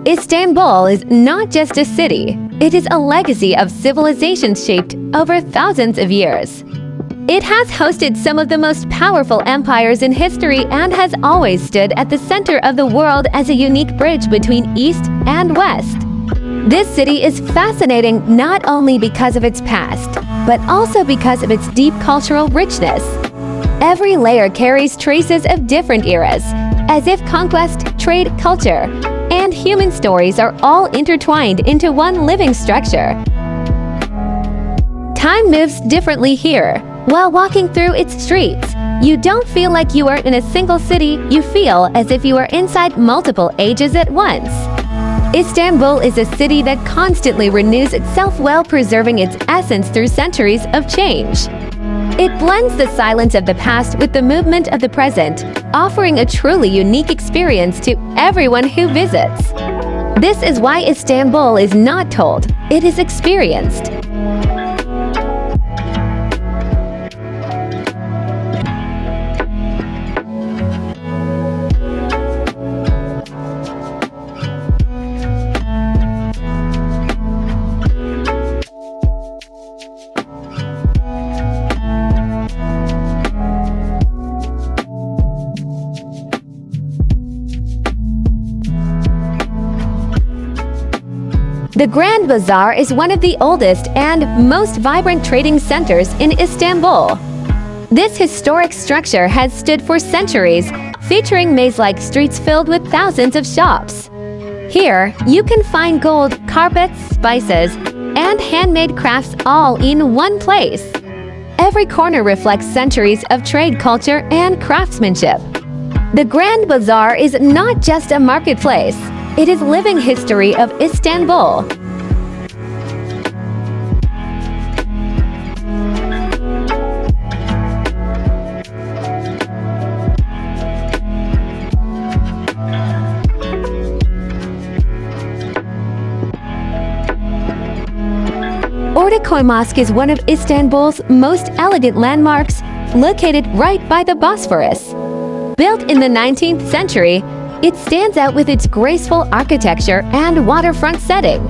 Istanbul is not just a city, it is a legacy of civilization shaped over thousands of years. It has hosted some of the most powerful empires in history and has always stood at the center of the world as a unique bridge between East and West. This city is fascinating not only because of its past, but also because of its deep cultural richness. Every layer carries traces of different eras, as if conquest, trade, culture, and human stories are all intertwined into one living structure. Time moves differently here. While walking through its streets, you don't feel like you are in a single city, you feel as if you are inside multiple ages at once. Istanbul is a city that constantly renews itself while preserving its essence through centuries of change. It blends the silence of the past with the movement of the present, offering a truly unique experience to everyone who visits. This is why Istanbul is not told, it is experienced. The Grand Bazaar is one of the oldest and most vibrant trading centers in Istanbul. This historic structure has stood for centuries, featuring maze-like streets filled with thousands of shops. Here, you can find gold, carpets, spices, and handmade crafts all in one place. Every corner reflects centuries of trade culture and craftsmanship. The Grand Bazaar is not just a marketplace. It is living history of Istanbul. Ortaköy Mosque is one of Istanbul's most elegant landmarks, located right by the Bosphorus. Built in the 19th century, it stands out with its graceful architecture and waterfront setting.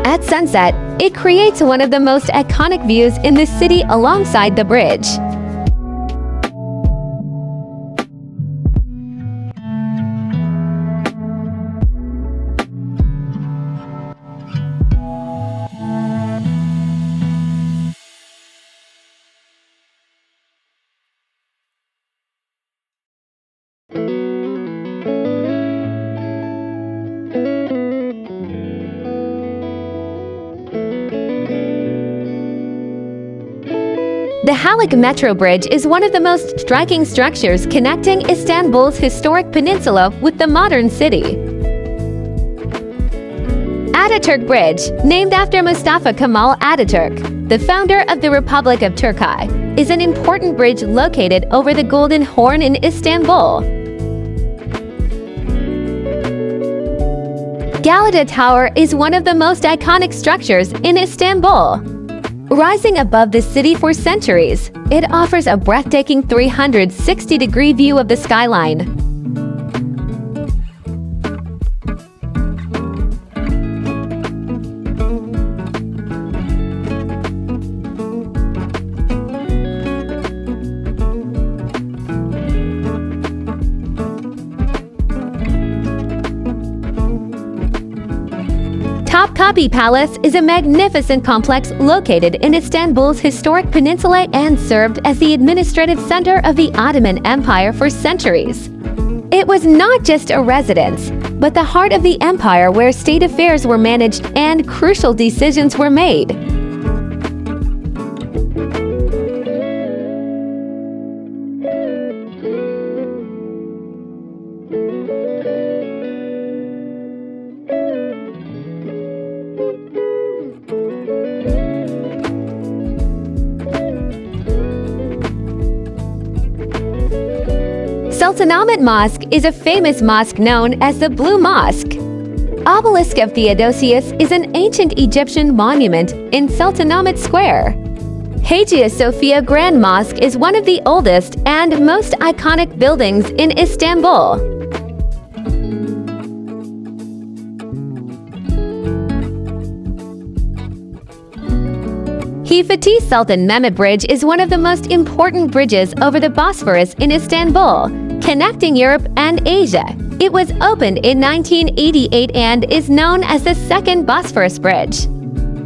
At sunset, it creates one of the most iconic views in the city alongside the bridge. The Halık Metro Bridge is one of the most striking structures connecting Istanbul's historic peninsula with the modern city. Ataturk Bridge, named after Mustafa Kemal Ataturk, the founder of the Republic of Turkey, is an important bridge located over the Golden Horn in Istanbul. Galata Tower is one of the most iconic structures in Istanbul. Rising above the city for centuries, it offers a breathtaking 360-degree view of the skyline. Topkapi Palace is a magnificent complex located in Istanbul's historic peninsula and served as the administrative center of the Ottoman Empire for centuries. It was not just a residence, but the heart of the empire where state affairs were managed and crucial decisions were made. Sultanahmet Mosque is a famous mosque known as the Blue Mosque. Obelisk of Theodosius is an ancient Egyptian monument in Sultanahmet Square. Hagia Sophia Grand Mosque is one of the oldest and most iconic buildings in Istanbul. The Fatih Sultan Mehmet Bridge is one of the most important bridges over the Bosphorus in Istanbul, connecting Europe and Asia. It was opened in 1988 and is known as the Second Bosphorus Bridge.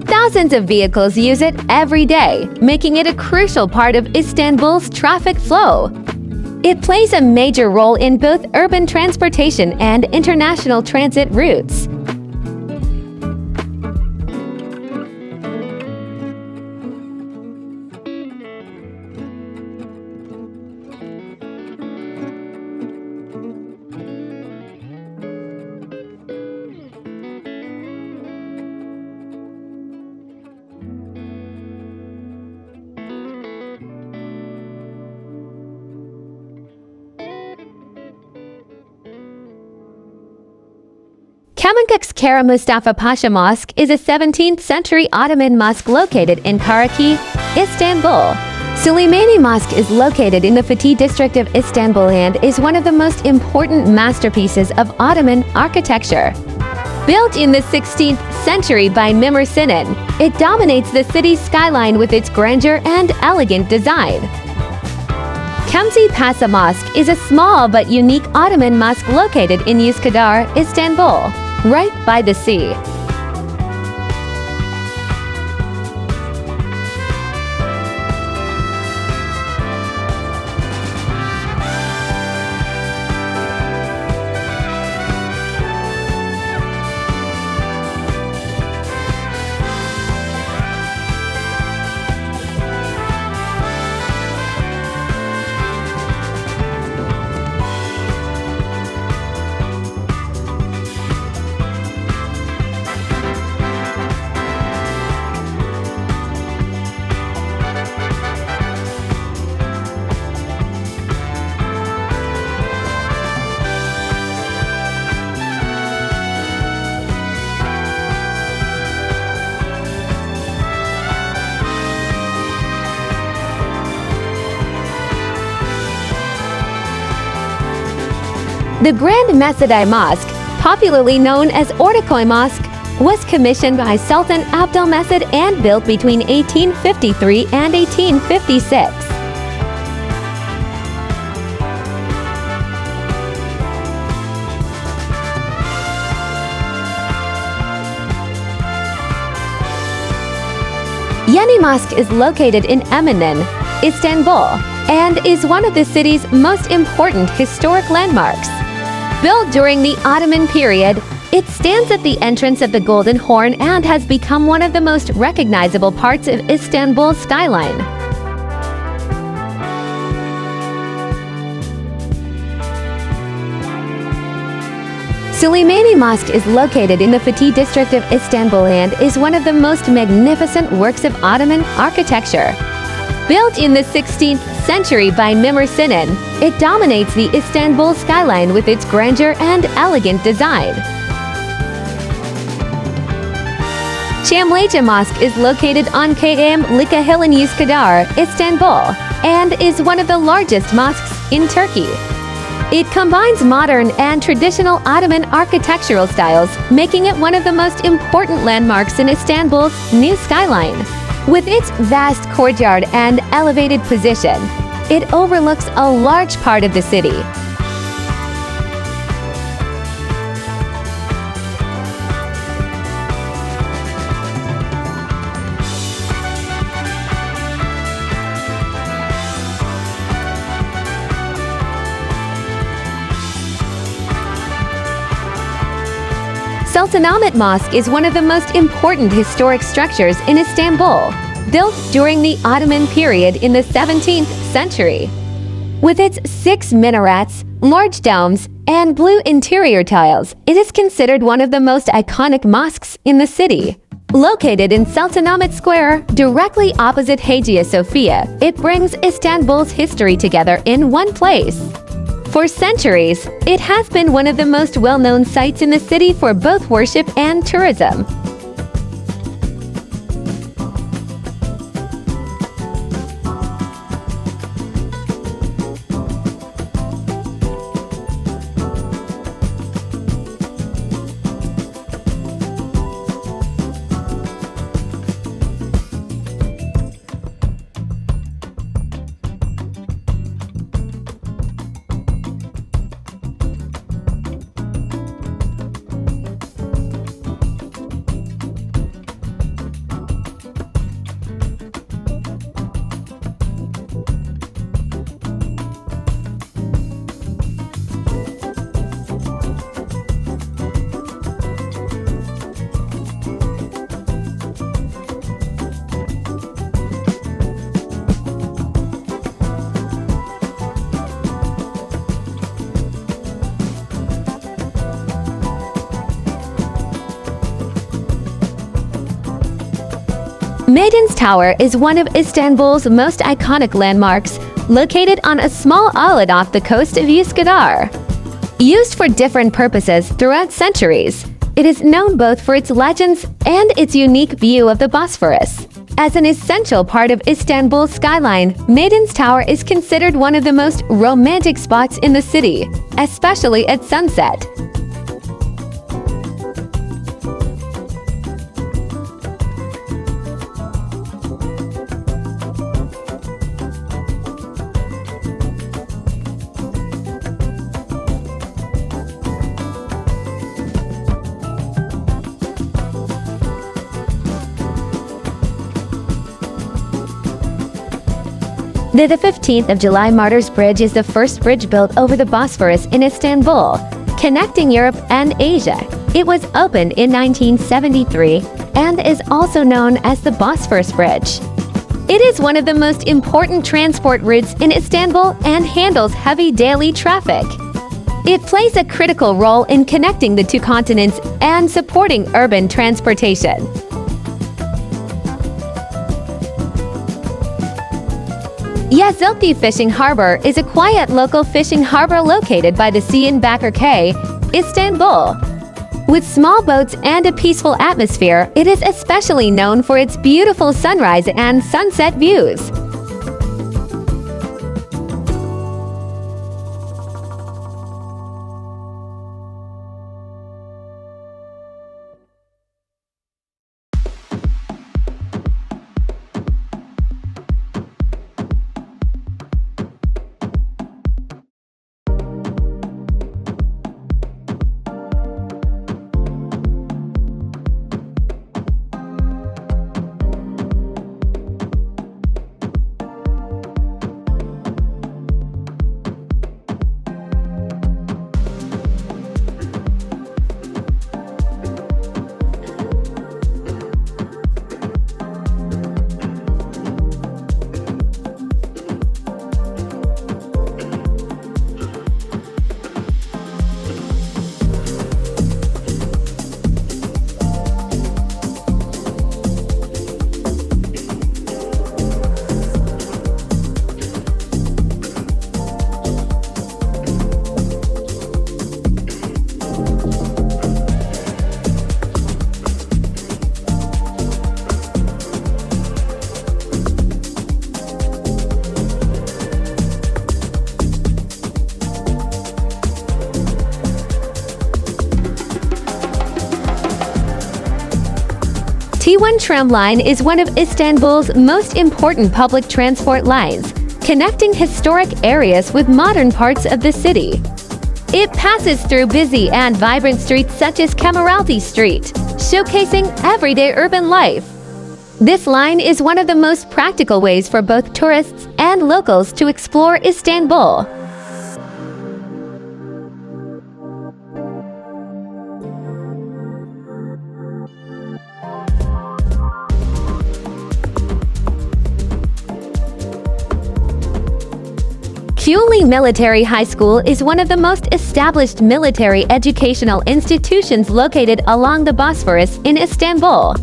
Thousands of vehicles use it every day, making it a crucial part of Istanbul's traffic flow. It plays a major role in both urban transportation and international transit routes. Kamankuk's Kara Mustafa Pasha Mosque is a 17th century Ottoman mosque located in Karaköy, Istanbul. Süleymani Mosque is located in the Fatih district of Istanbul and is one of the most important masterpieces of Ottoman architecture. Built in the 16th century by Mimar Sinan, it dominates the city's skyline with its grandeur and elegant design. Kemsi Pasha Mosque is a small but unique Ottoman mosque located in Üsküdar, Istanbul, right by the sea. The Grand Mescidai Mosque, popularly known as Ortaköy Mosque, was commissioned by Sultan Abdülmecid and built between 1853 and 1856. Yeni Mosque is located in Eminönü, Istanbul, and is one of the city's most important historic landmarks. Built during the Ottoman period, it stands at the entrance of the Golden Horn and has become one of the most recognizable parts of Istanbul's skyline. Süleymani Mosque is located in the Fatih district of Istanbul and is one of the most magnificent works of Ottoman architecture. Built in the 16th century by Mimar Sinan, it dominates the Istanbul skyline with its grandeur and elegant design. Çamlıca Mosque is located on Km Lika Hill in Üsküdar, Istanbul, and is one of the largest mosques in Turkey. It combines modern and traditional Ottoman architectural styles, making it one of the most important landmarks in Istanbul's new skyline. With its vast courtyard and elevated position, it overlooks a large part of the city. Sultanahmet Mosque is one of the most important historic structures in Istanbul, built during the Ottoman period in the 17th century. With its 6 minarets, large domes, and blue interior tiles, it is considered one of the most iconic mosques in the city. Located in Sultanahmet Square, directly opposite Hagia Sophia, it brings Istanbul's history together in one place. For centuries, it has been one of the most well-known sites in the city for both worship and tourism. Maiden's Tower is one of Istanbul's most iconic landmarks, located on a small islet off the coast of Üsküdar. Used for different purposes throughout centuries, it is known both for its legends and its unique view of the Bosphorus. As an essential part of Istanbul's skyline, Maiden's Tower is considered one of the most romantic spots in the city, especially at sunset. The 15th of July Martyrs Bridge is the first bridge built over the Bosphorus in Istanbul, connecting Europe and Asia. It was opened in 1973 and is also known as the Bosphorus Bridge. It is one of the most important transport routes in Istanbul and handles heavy daily traffic. It plays a critical role in connecting the two continents and supporting urban transportation. Yazilti Fishing Harbor is a quiet local fishing harbor located by the sea in Bakırköy, Istanbul. With small boats and a peaceful atmosphere, it is especially known for its beautiful sunrise and sunset views. T1 tram line is one of Istanbul's most important public transport lines, connecting historic areas with modern parts of the city. It passes through busy and vibrant streets such as Kemeraltı Street, showcasing everyday urban life. This line is one of the most practical ways for both tourists and locals to explore Istanbul. Cuisine Military High School is one of the most established military educational institutions located along the Bosphorus in Istanbul.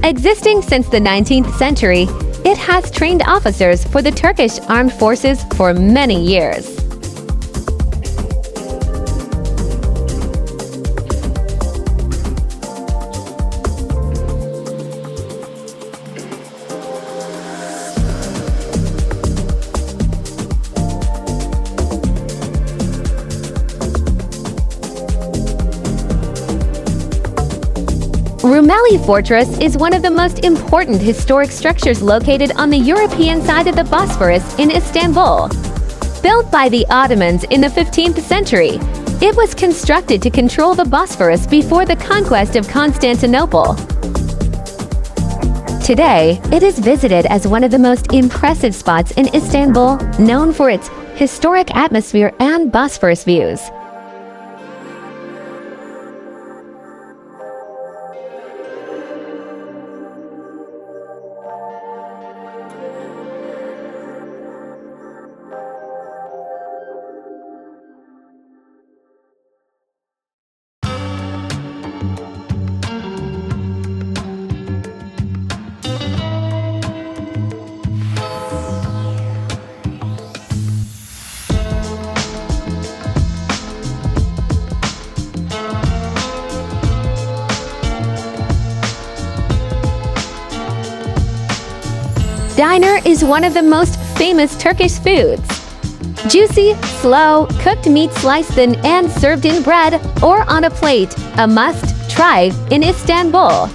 Existing since the 19th century, it has trained officers for the Turkish armed forces for many years. Rumeli Fortress is one of the most important historic structures located on the European side of the Bosphorus in Istanbul. Built by the Ottomans in the 15th century, it was constructed to control the Bosphorus before the conquest of Constantinople. Today, it is visited as one of the most impressive spots in Istanbul, known for its historic atmosphere and Bosphorus views. Diner is one of the most famous Turkish foods. Juicy, slow, cooked meat sliced thin and served in bread or on a plate, a must-try in Istanbul.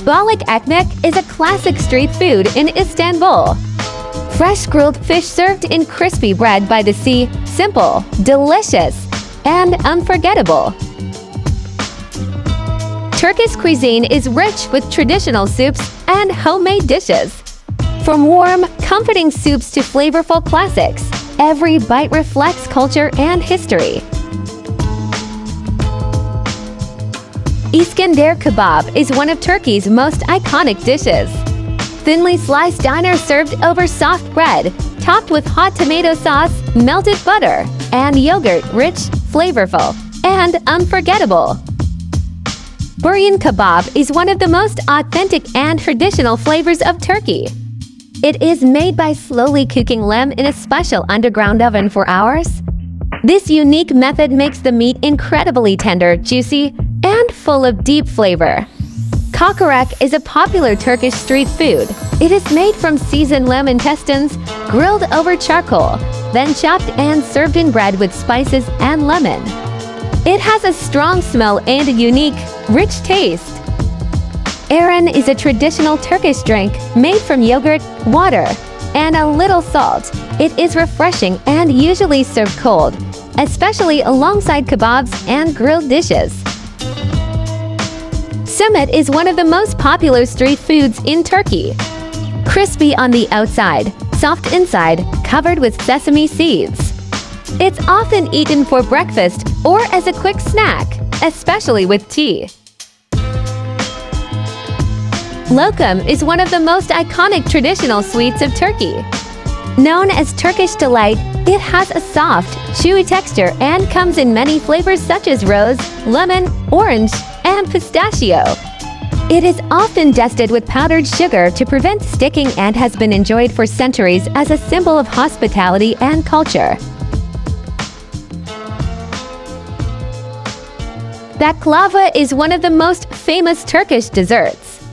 Balık ekmek is a classic street food in Istanbul. Fresh grilled fish served in crispy bread by the sea, simple, delicious, and unforgettable. Turkish cuisine is rich with traditional soups and homemade dishes. From warm, comforting soups to flavorful classics, every bite reflects culture and history. İskender kebab is one of Turkey's most iconic dishes. Thinly sliced diner served over soft bread, topped with hot tomato sauce, melted butter, and yogurt, rich, flavorful, and unforgettable. Buryan kebab is one of the most authentic and traditional flavors of Turkey. It is made by slowly cooking lamb in a special underground oven for hours. This unique method makes the meat incredibly tender, juicy, and full of deep flavor. Kokoreç is a popular Turkish street food. It is made from seasoned lamb intestines, grilled over charcoal, then chopped and served in bread with spices and lemon. It has a strong smell and a unique, rich taste. Ayran is a traditional Turkish drink made from yogurt, water, and a little salt. It is refreshing and usually served cold, especially alongside kebabs and grilled dishes. Simit is one of the most popular street foods in Turkey. Crispy on the outside, soft inside, covered with sesame seeds. It's often eaten for breakfast or as a quick snack, especially with tea. Lokum is one of the most iconic traditional sweets of Turkey. Known as Turkish delight, it has a soft, chewy texture and comes in many flavors such as rose, lemon, orange, and pistachio. It is often dusted with powdered sugar to prevent sticking and has been enjoyed for centuries as a symbol of hospitality and culture. Baklava is one of the most famous Turkish desserts.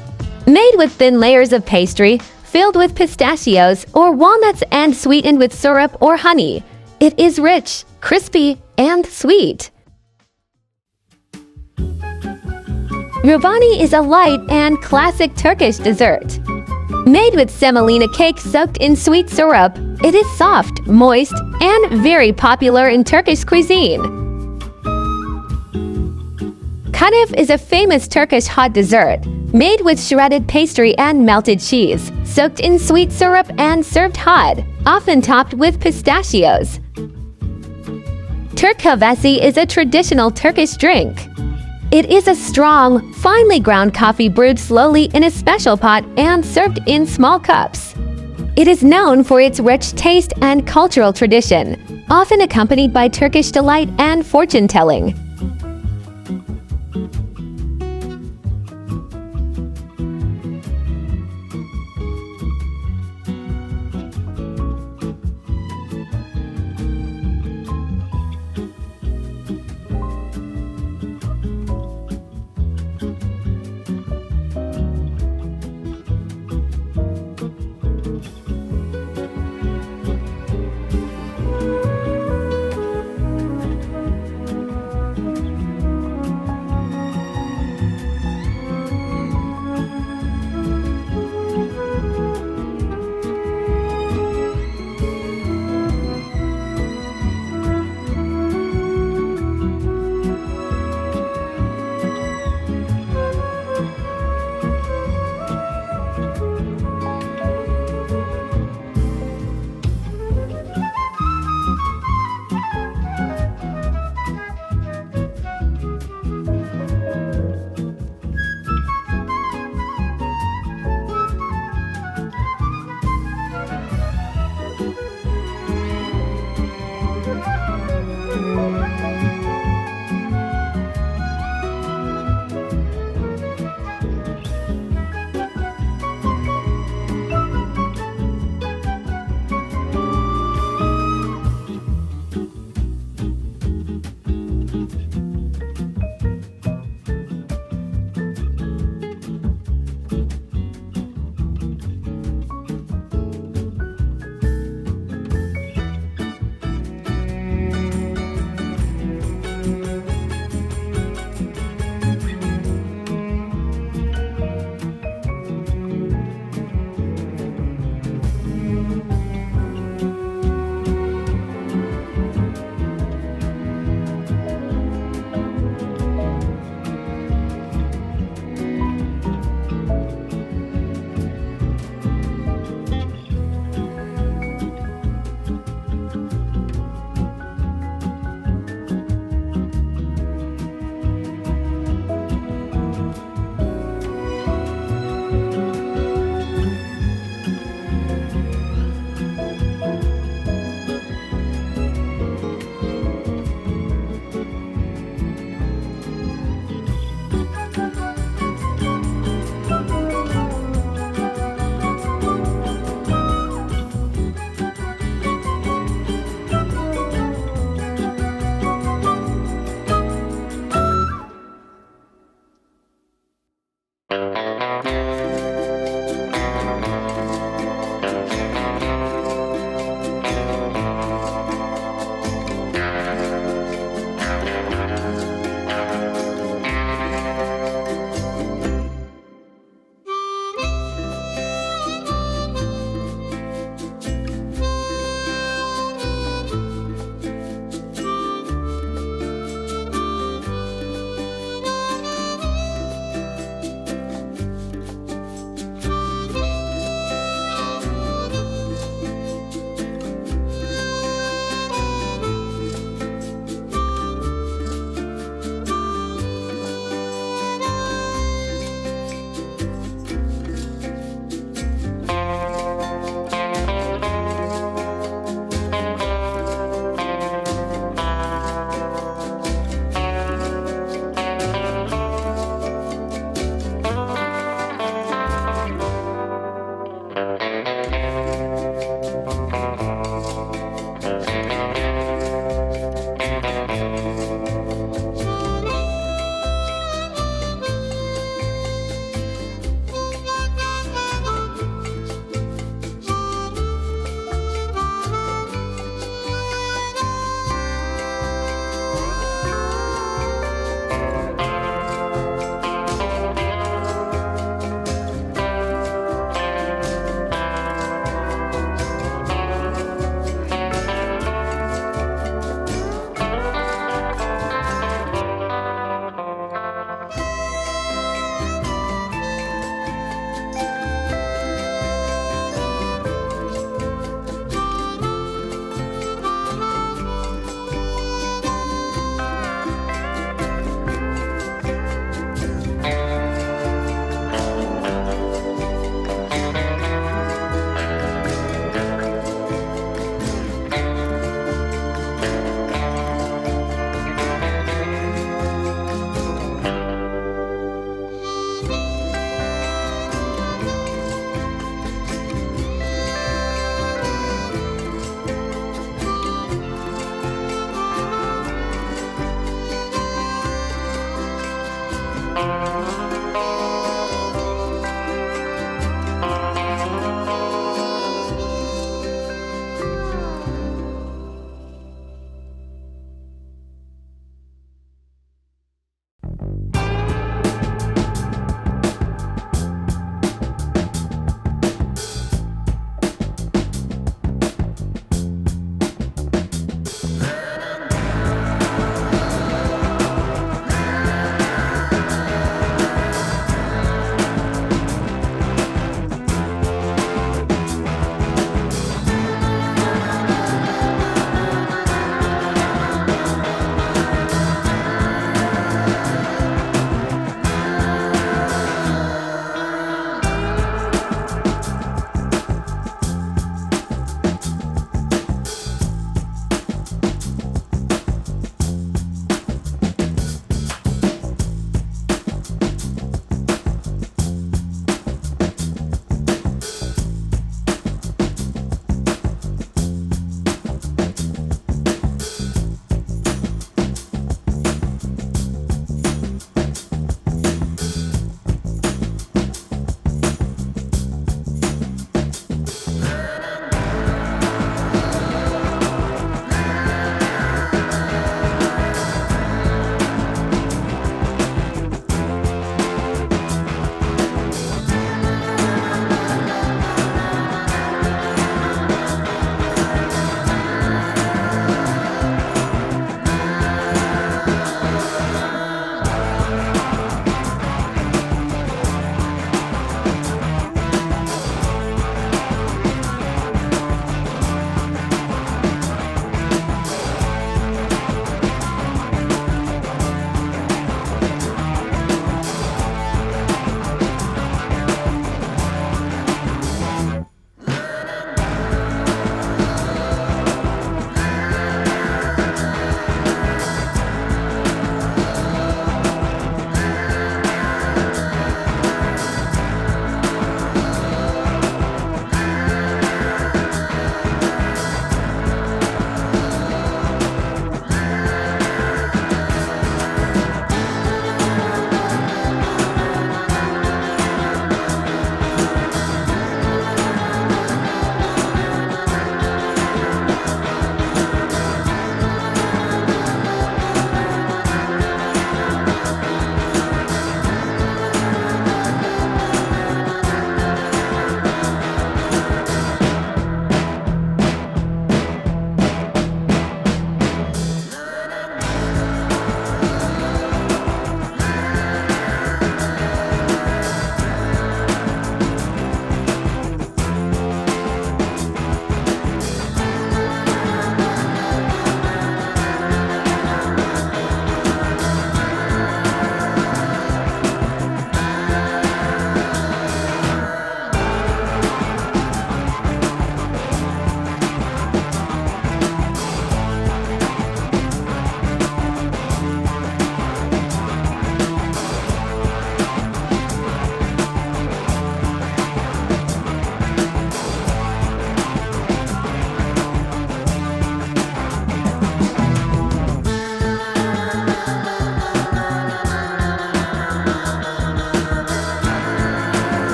Made with thin layers of pastry, filled with pistachios or walnuts and sweetened with syrup or honey. It is rich, crispy, and sweet. Rubani is a light and classic Turkish dessert. Made with semolina cake soaked in sweet syrup, it is soft, moist, and very popular in Turkish cuisine. Kadayıf is a famous Turkish hot dessert, made with shredded pastry and melted cheese, soaked in sweet syrup and served hot, often topped with pistachios. Türk kahvesi is a traditional Turkish drink. It is a strong, finely ground coffee brewed slowly in a special pot and served in small cups. It is known for its rich taste and cultural tradition, often accompanied by Turkish delight and fortune-telling.